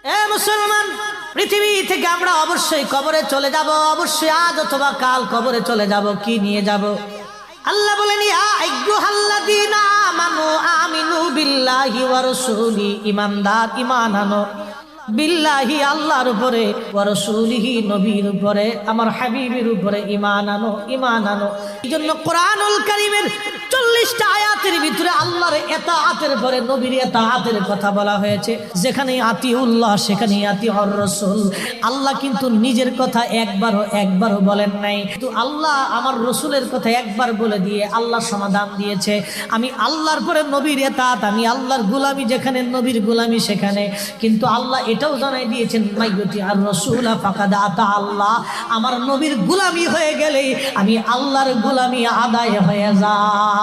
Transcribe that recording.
এ মুসলমান, পৃথিবী থেকে আমরা অবশ্যই কবরে চলে যাব, অবশ্যই আজ অথবা কাল কবরে চলে যাব। কি নিয়ে যাব? আল্লাহ বলেন, ইয়া আইয়ুহাল্লাযীনা আমানু আমিনু বিল্লাহি ওয়া রাসূলি, ঈমানদার ঈমান আনো বিল্লাহি আল্লাহর উপরে, ওয়া রাসূলিহি নবীর উপরে, আমার হাবিবের উপরে ঈমান আনো, ঈমান আনো। এইজন্য কোরআনুল কারীমের 40টা আয়াতের ভিতরে আল্লাহর ইতাআতের পরে নবীর ইতাআতের কথা বলা হয়েছে। যেখানে আতিউল্লাহ সেখানে আতিউর রাসূল। আল্লাহ কিন্তু নিজের কথা একবারও বলেন নাই, কিন্তু আল্লাহ আমার রাসূলের কথা একবার বলে দিয়ে আল্লাহ সমাধান দিয়েছে। আমি আল্লাহর পরে নবীর ইতাআত, আমি আল্লাহর গোলামি যেখানে, নবীর গোলামি সেখানে। কিন্তু আল্লাহ এটাও জানাই দিয়েছেন, মাইয়ুতি আর রাসূলা ফাকাদ আতা আল্লাহ। আমার নবীর গোলামি হয়ে গেলে আমি আল্লাহর গোলামি আদায় হয়ে যায়।